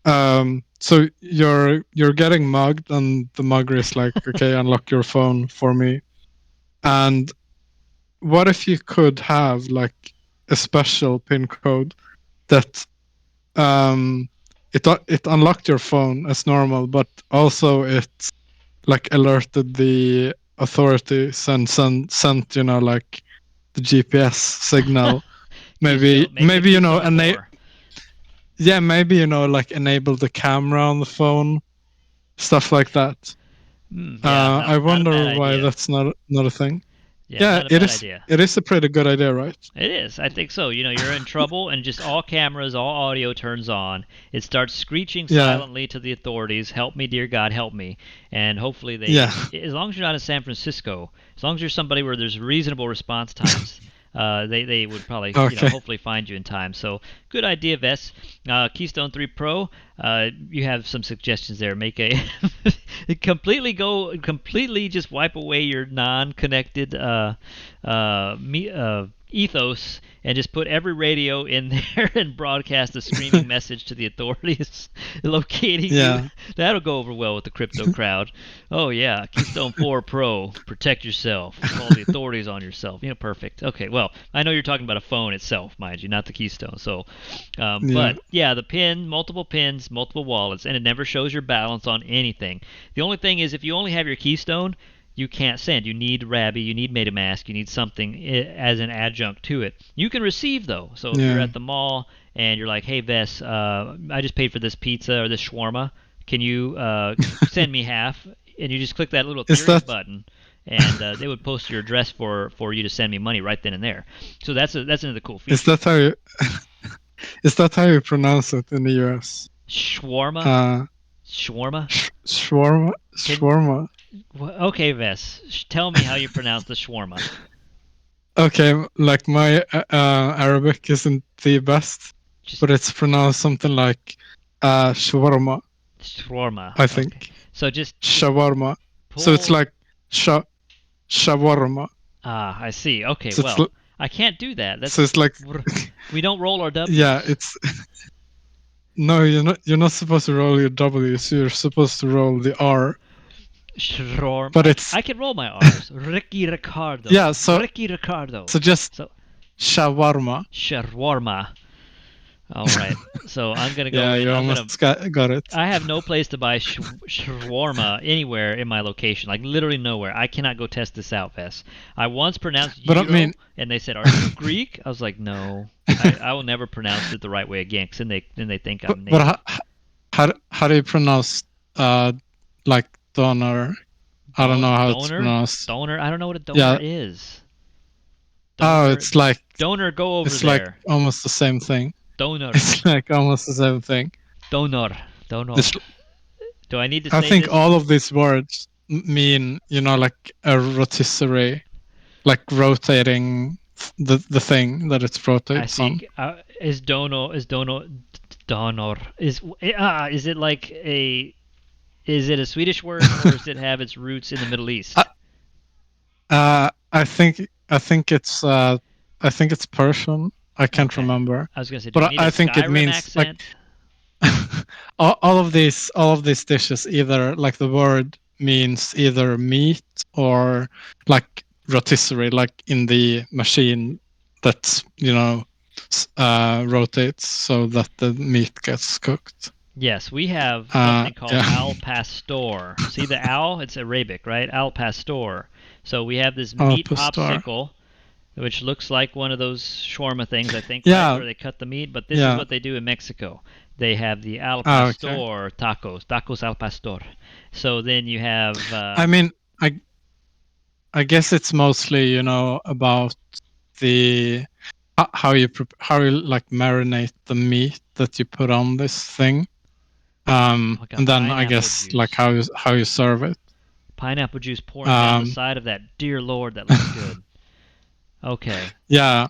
So you're getting mugged, and the mugger is like, okay, unlock your phone for me. And what if you could have like a special PIN code that it unlocked your phone as normal, but also it like alerted the authorities and sent like the GPS signal. maybe enable the camera on the phone, stuff like that. I wonder why that's not a thing. Yeah, it is. Idea. It is a pretty good idea, right? It is. I think so. You're in trouble, and just all cameras, all audio turns on. It starts screeching silently to the authorities, "Help me, dear God, help me!" And hopefully they. Yeah. As long as you're not in San Francisco, as long as you're somebody where there's reasonable response times. They would probably hopefully find you in time. So good idea, Vess. Keystone 3 Pro. You have some suggestions there. Make a completely just wipe away your non-connected ethos and just put every radio in there and broadcast a screaming message to the authorities locating you. That'll go over well with the crypto crowd. Oh yeah, Keystone 4 Pro, protect yourself. Call the authorities on yourself. Perfect. Okay, well, I know you're talking about a phone itself, mind you, not the Keystone. So, but yeah, the PIN, multiple PINs, multiple wallets, and it never shows your balance on anything. The only thing is if you only have your Keystone, you can't send. You need Rabby, you need MetaMask, you need something as an adjunct to it. You can receive, though. So if you're at the mall and you're like, hey, Vess, I just paid for this pizza or this shawarma. Can you send me half? And you just click that little Ethereum button, and they would post your address for you to send me money right then and there. So that's another cool feature. Is that how you pronounce it in the US? Shawarma? Shawarma? Shawarma. Okay, Vess, tell me how you pronounce the shawarma. Okay, like my Arabic isn't the best, but it's pronounced something like shawarma. Shawarma. I think. Okay. So just shawarma. So it's like shawarma. Ah, I see. Okay, so I can't do that. So it's like we don't roll our W's. Yeah, it's no, you're not supposed to roll your W's. You're supposed to roll the R. Shawarma. But it's I can roll my R's. Ricky Ricardo. Yeah, so- Ricky Ricardo. so just So shawarma. shawarma. All right. So I'm gonna go Yeah, in. you I'm gonna. almost got it. I have no place to buy shawarma anywhere in my location. Like literally nowhere. I cannot go test this out, Vess. I once pronounced But I gyro, mean- and they said, "Are you Greek?" I was like, "No." I will never pronounce it the right way again, because then they think I'm native. But how do you pronounce like donor? I don't know how it's Donor? pronounced. Donor? I don't know what a donor Yeah. is. Oh, it's like Donor, go over it's there. like almost the same thing. Donor. It's like almost the same thing. Donor. Donor. This- Do I need to say I think this? all of these words mean, like a rotisserie, like rotating the thing that it I rotates on. think is donor is it like is it a Swedish word, or does it have its roots in the Middle East? I think it's Persian. I can't Okay. remember. I was gonna say, do But I need a I think it Skyrim means accent? all of these dishes, either like the word means either meat or like rotisserie, like in the machine that's rotates so that the meat gets cooked. Yes, we have something called yeah. al pastor. See the al? It's Arabic, right? Al pastor. So we have this Al meat pastor. popsicle, which looks like one of those shawarma things, I think, Yeah. right, where they cut the meat. But this Yeah. is what they do in Mexico. They have the al Oh, pastor okay. tacos al pastor. So then you have. I mean, I guess it's mostly about the how you like marinate the meat that you put on this thing, Like a and then I pineapple guess juice. like how you serve it. Pineapple juice pouring down the Um, side of that. Dear Lord, that looks good. Okay. Yeah,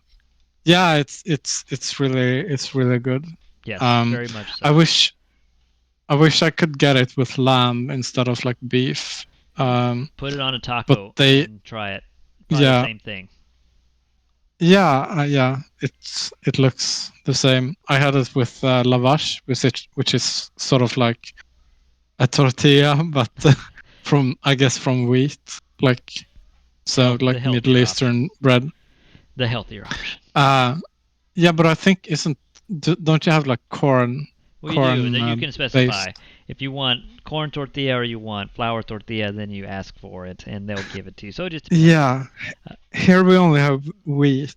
it's really good. Yes, very much so. I wish I could get it with lamb instead of like beef. Put it on a taco but they- and try it. Probably Yeah. the same thing. Yeah, it looks the same. I had it with lavash, which is sort of like a tortilla, but from wheat, like so The like healthier Middle Eastern bread. The healthier option. Yeah, but I think don't you have like corn? Well, you do. corn, Then you can specify. based? If you want corn tortilla or you want flour tortilla, then you ask for it, and they'll give it to you. So it just depends. Yeah, here we only have wheat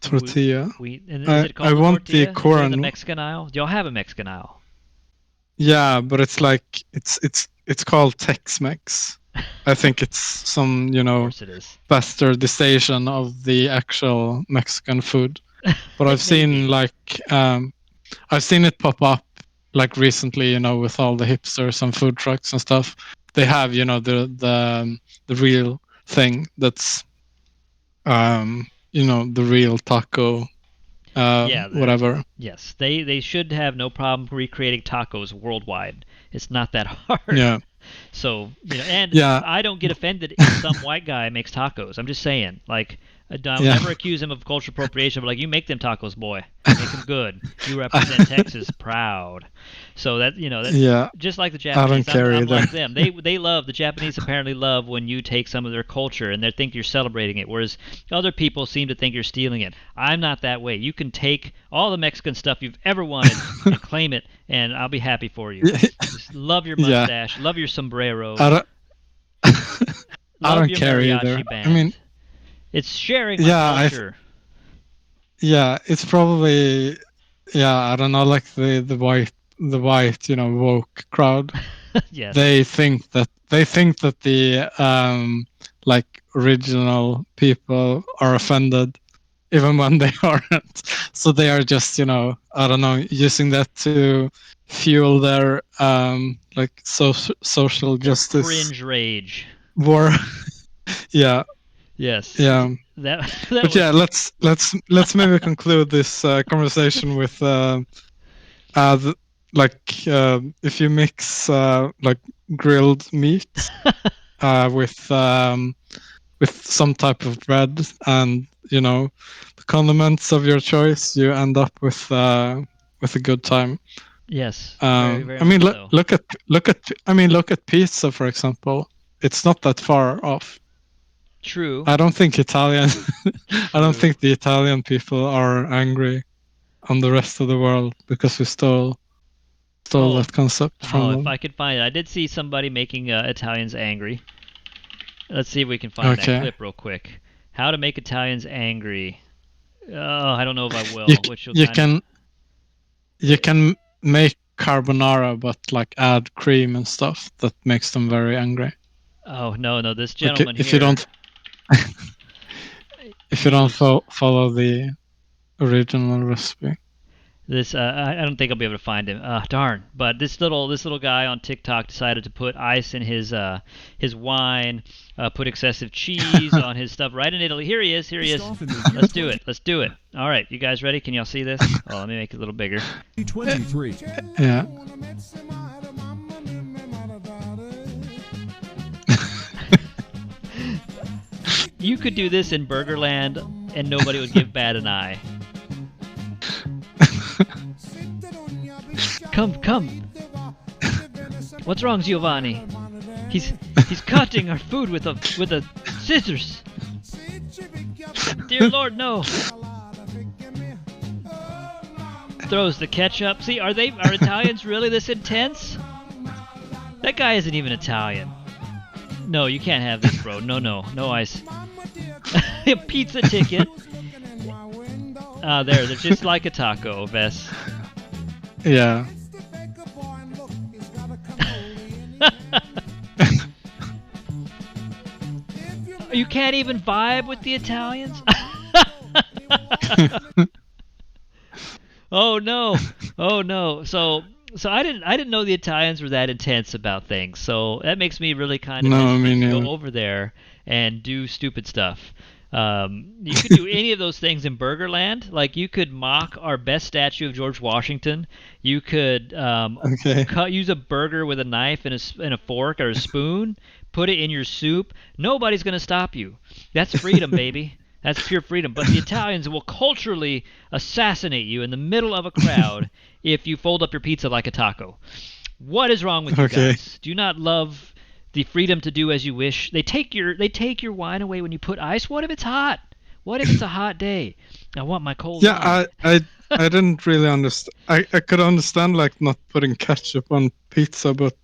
tortilla. And is I- it called I a want the tortilla? Is it in the corn. Mexican aisle? Do y'all have a Mexican aisle? Yeah, but it's like it's called Tex-Mex. I think it's some Of course it is. bastardization of the actual Mexican food. But I've Maybe. seen I've seen it pop up like recently, with all the hipsters and food trucks and stuff. They have the real thing that's the real taco, whatever. Yes, they should have no problem recreating tacos worldwide. It's not that hard. Yeah. So and Yeah. I don't get offended if some white guy makes tacos. I'm just saying, like, I'll Yeah. never accuse him of cultural appropriation. But like, you make them tacos, boy. Make them good. You represent Texas proud. So that Yeah. just like the I don't Japanese. care I'm either. like them. They love, the Japanese apparently love when you take some of their culture and they think you're celebrating it, whereas other people seem to think you're stealing it. I'm not that way. You can take all the Mexican stuff you've ever wanted and claim it, and I'll be happy for you. Just love your Yeah. mustache, love your sombrero, I don't. I love don't your care mariachi either. band. I mean, it's sharing my Yeah, culture. yeah, it's probably I don't know, like the white woke crowd. Yes. They think that the like original people are offended even when they aren't. So they are just I don't know, using that to fuel their like social justice Cringe rage. war. Yeah. Yes. Yeah. That But was, yeah, let's maybe conclude this conversation with if you mix like grilled meat with some type of bread and the condiments of your choice, you end up with a good time. yes. Very, very I mean, much so. look at pizza, for example. it's not that far off. True. I don't think I don't True. think the Italian people are angry on the rest of the world because we stole that concept from them. If I could find it. I did see somebody making Italians angry. Let's see if we can find that clip real quick. How to make Italians angry. Oh, I don't know if I will. You can make carbonara, but like add cream and stuff that makes them very angry. Oh no, this gentleman if here. If you don't follow the original recipe. This I don't think I'll be able to find him. Darn! But this little guy on TikTok decided to put ice in his wine, put excessive cheese on his stuff right in Italy. Here he is. Let's do it. All right, you guys ready? Can y'all see this? Oh, let me make it a little bigger. 23. Yeah. You could do this in Burgerland, and nobody would give bad an eye. Come. What's wrong, Giovanni? He's cutting our food with a scissors. Dear Lord, no. Throws the ketchup. See, are Italians really this intense? That guy isn't even Italian. No, you can't have this, bro. No ice. Pizza ticket. They're just like a taco, Vess. Yeah. You can't even vibe with the Italians? Oh no. So I didn't know the Italians were that intense about things. So that makes me really kind of go over there and do stupid stuff. You could do any of those things in Burgerland. Like you could mock our best statue of George Washington. You could use a burger with a knife and a fork or a spoon. Put it in your soup. Nobody's gonna stop you. That's freedom, baby. That's pure freedom. But the Italians will culturally assassinate you in the middle of a crowd if you fold up your pizza like a taco. What is wrong with you guys? Do you not love the freedom to do as you wish? They take your wine away when you put ice. What if it's hot? What if it's a hot day? I want my cold wine. I didn't really understand. I could understand like not putting ketchup on pizza, but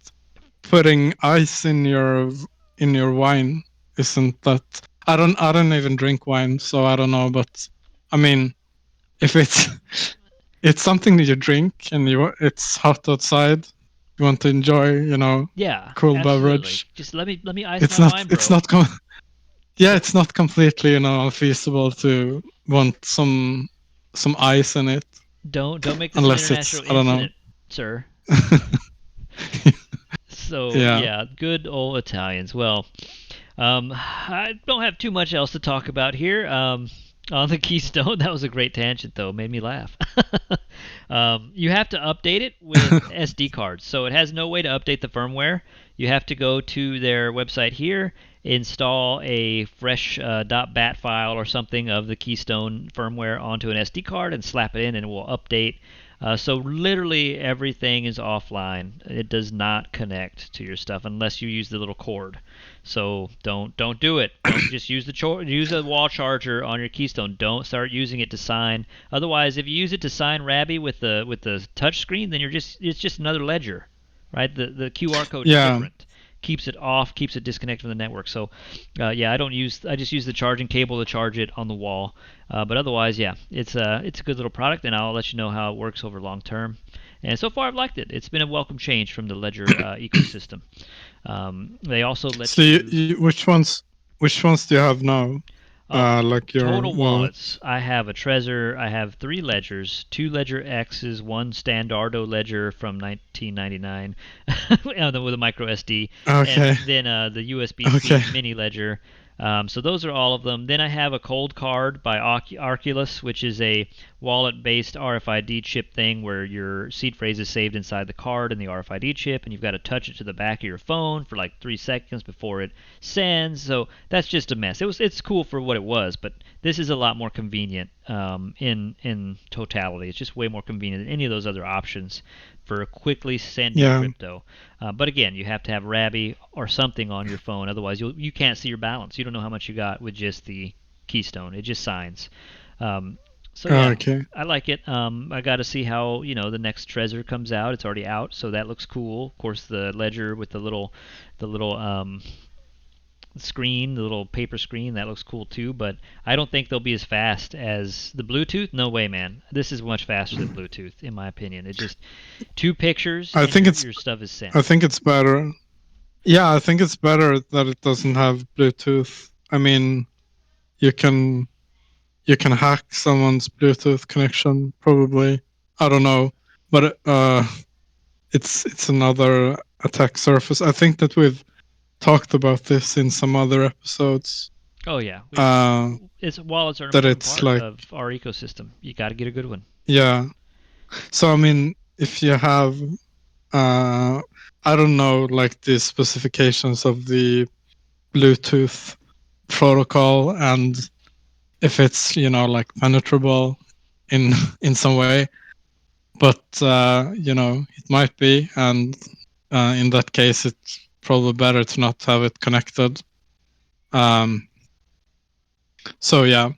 putting ice in your wine isn't that. I don't even drink wine, so I don't know. But I mean, if it's something that you drink and it's hot outside, you want to enjoy, cool absolutely. beverage. Just let me ice my wine, bro. It's not completely, feasible to want some ice in it. Don't make this unless an international I don't incident, know. sir. So yeah, good old Italians. Well, I don't have too much else to talk about here. On the Keystone, that was a great tangent, though. Made me laugh. You have to update it with SD cards. So it has no way to update the firmware. You have to go to their website here, install a fresh .bat file or something of the Keystone firmware onto an SD card and slap it in, and it will update. So literally everything is offline. It does not connect to your stuff unless you use the little cord. So don't do it. Don't just use a wall charger on your Keystone. Don't start using it to sign. Otherwise, if you use it to sign Rabby with the touch screen, then it's just another ledger, right? The QR code is different. Keeps it off, keeps it disconnected from the network. So, I just use the charging cable to charge it on the wall. But otherwise, it's a good little product, and I'll let you know how it works over long term. And so far, I've liked it. It's been a welcome change from the Ledger ecosystem. They also let which ones do you have now? Like your total wallets. I have a Trezor. I have 3 ledgers, 2 Ledger X's, 1 Standardo ledger from 1999 with a micro SD, and then the USB-C mini ledger. So those are all of them. Then I have a cold card by Arculus, which is a wallet-based RFID chip thing where your seed phrase is saved inside the card and the RFID chip, and you've got to touch it to the back of your phone for like 3 seconds before it sends. So that's just a mess. It's cool for what it was, but this is a lot more convenient in totality. It's just way more convenient than any of those other options for quickly sending Yeah. crypto. But again, you have to have Rabby or something on your phone, otherwise you can't see your balance. You don't know how much you got with just the Keystone. It just signs. So yeah, Okay. I like it. I got to see how the next Trezor comes out. It's already out, so that looks cool. Of course, the ledger with the little screen, the little paper screen, that looks cool too. But I don't think they'll be as fast as the Bluetooth. No way, man. This is much faster than Bluetooth, in my opinion. It just 2 pictures I and think your stuff is sent. I think it's better. Yeah, I think it's better that it doesn't have Bluetooth. I mean, you can hack someone's Bluetooth connection, probably. I don't know, but it's another attack surface. I think that we've talked about this in some other episodes. Oh yeah, wallets are an that important it's part like of our ecosystem. You got to get a good one. yeah. So I mean, if you have I don't know, like the specifications of the Bluetooth protocol and if it's like penetrable in some way, but it might be, and in that case it's probably better to not have it connected. So yeah,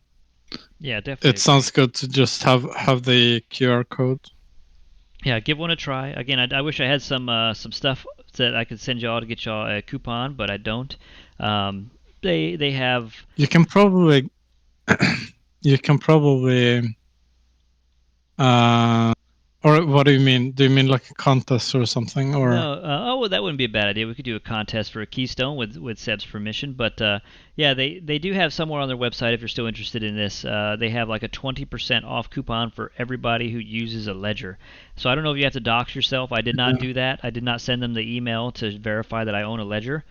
definitely it sounds good to just have the QR code. Yeah, give one a try. Again, I wish I had some stuff that I could send y'all to get y'all a coupon, but I don't. They have. You can probably or what do you mean? Do you mean like a contest or something? Or No, well, that wouldn't be a bad idea. We could do a contest for a Keystone with Seb's permission. But yeah, they do have somewhere on their website, if you're still interested in this, they have like a 20% off coupon for everybody who uses a ledger. So I don't know if you have to dox yourself. I did not do that. I did not send them the email to verify that I own a ledger.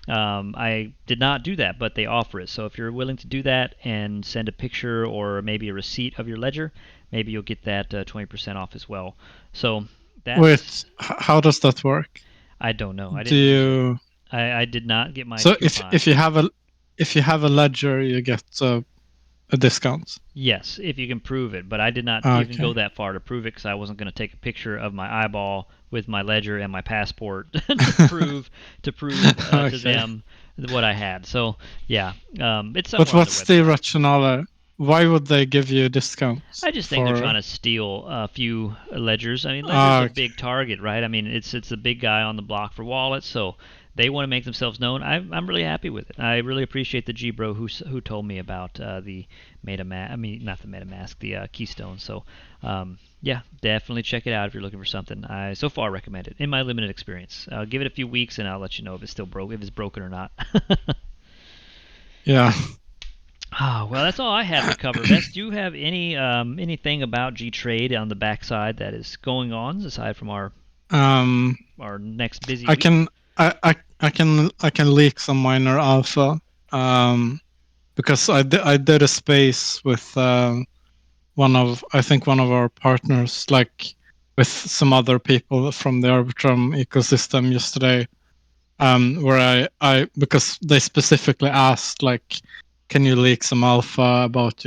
I did not do that, but they offer it. So if you're willing to do that and send a picture or maybe a receipt of your ledger, maybe you'll get that 20% off as well. So that's, wait, how does that work? I don't know. I Do didn't use you? it. I did not get my So coupon. if you have a ledger, you get a discount. Yes, if you can prove it, but I did not even go that far to prove it because I wasn't going to take a picture of my eyeball with my ledger and my passport to prove to them what I had. So yeah, it's somewhere. But what's on the the rationale? Why would they give you discounts? I just think they're trying to steal a few ledgers. I mean, Ledger's a big target, right? I mean, it's a big guy on the block for wallets, so they want to make themselves known. I'm really happy with it. I really appreciate the G-Bro who told me about the MetaMask. I mean, not the MetaMask, the Keystone. So yeah, definitely check it out if you're looking for something. I so far recommend it in my limited experience. I'll give it a few weeks and I'll let you know if it's still broke, if it's broken or not. Yeah. Oh, well, that's all I have to cover. Bess, do you have anything about gTrade on the backside that is going on aside from our next busy week? I can leak some minor alpha because I did a space with one of our partners, like with some other people from the Arbitrum ecosystem yesterday, where I because they specifically asked, like, can you leak some alpha about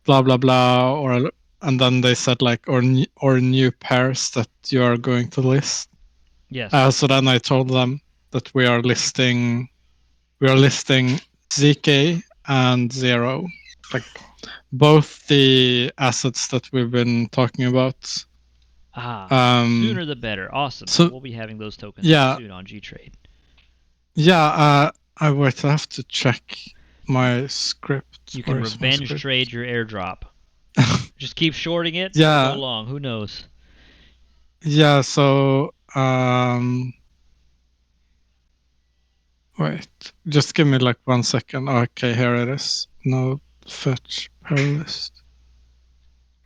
blah blah blah, and then they said like or new pairs that you are going to list. Yes. So then I told them that we are listing ZK and Zero, like both the assets that we've been talking about. Sooner the better. Awesome. So we'll be having those tokens soon on gTrade. Yeah, I have to check my script. You can revenge trade your airdrop. Just keep shorting it. Yeah. Go along. Who knows? Yeah. So wait, just give me like 1 second. Okay, here it is. No fetch pair list.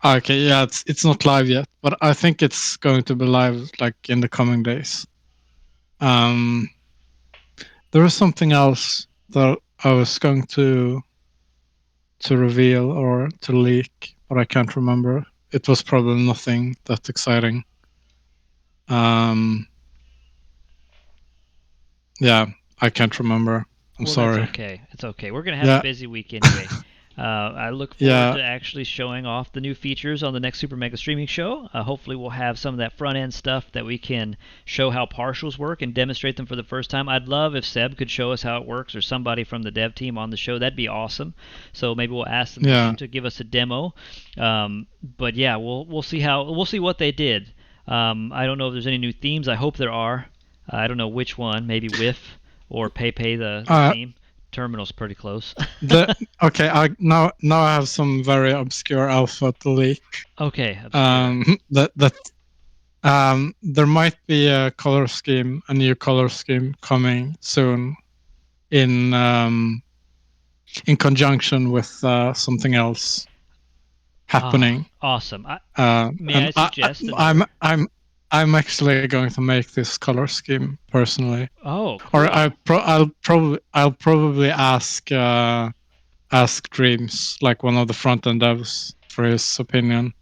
Okay, yeah, it's not live yet, but I think it's going to be live like in the coming days. There was something else that I was going to reveal or to leak, but I can't remember. It was probably nothing that exciting. Yeah, I can't remember. I'm sorry. That's okay. It's okay. We're gonna have a busy week anyway. I look forward to actually showing off the new features on the next Super Mega Streaming Show. Hopefully we'll have some of that front-end stuff that we can show how partials work and demonstrate them for the first time. I'd love if Seb could show us how it works, or somebody from the dev team on the show. That'd be awesome. So maybe we'll ask them to give us a demo. But yeah, we'll see what they did. I don't know if there's any new themes. I hope there are. I don't know which one. Maybe Whiff or Pay the theme. Terminal's pretty close. Now I have some very obscure alpha to leak. Okay. There might be a new color scheme coming soon, in conjunction with something else happening. Awesome. May I suggest? I'm actually going to make this color scheme personally. Oh, cool. Or I'll probably ask Dreams, like one of the front end devs, for his opinion.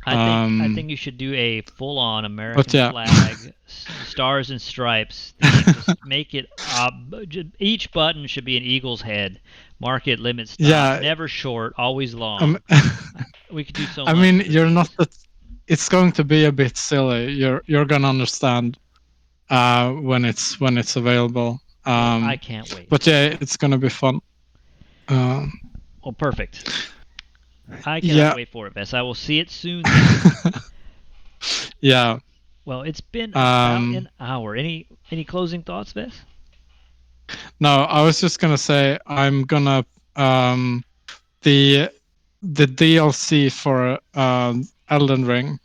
I think you should do a full-on American flag, stars and stripes theme. Just make it each button should be an eagle's head. Market limit stop, never short, always long. We could do so much. I mean, you're not that. It's going to be a bit silly. You're gonna understand when it's available. I can't wait. But yeah, it's gonna be fun. Well, perfect. I cannot wait for it, Vess. I will see it soon. Yeah. Well, it's been about an hour. Any closing thoughts, Vess? No, I was just gonna say I'm gonna the DLC for Elden Ring,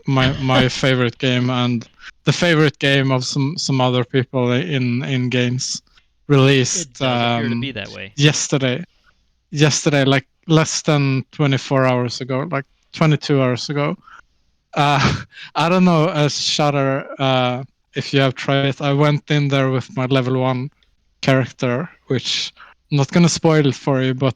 my favorite game, and the favorite game of some other people in games, released It does appear to be that way. Yesterday, like less than 24 hours ago, like 22 hours ago. I don't know, Shutter, if you have tried it. I went in there with my level 1 character, which I'm not gonna spoil it for you, but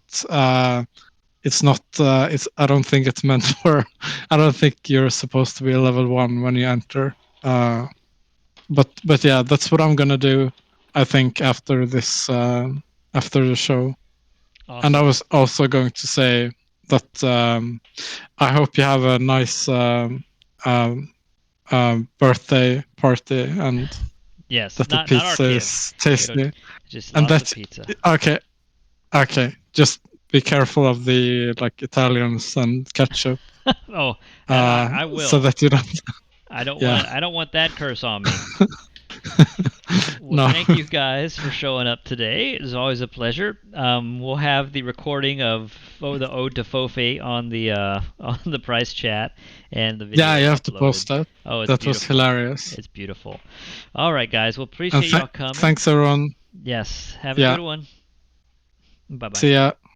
it's not. I don't think it's meant for. I don't think you're supposed to be a level 1 when you enter. But yeah, that's what I'm gonna do. I think after this, after the show. Awesome. And I was also going to say that I hope you have a nice birthday party, and that the pizza is tasty. Just and lots of pizza. Okay. Just be careful of the Italians and ketchup. I will. So that you don't. I don't want that curse on me. No. Thank you guys for showing up today. It was always a pleasure. We'll have the recording of the Ode to Fofe on the price chat, and the video. Yeah, you have to uploaded. post that. Oh, it's that beautiful. Was hilarious. It's beautiful. All right, guys. Well, appreciate y'all coming. Thanks, everyone. Yes. Have a good one. Bye-bye. See ya.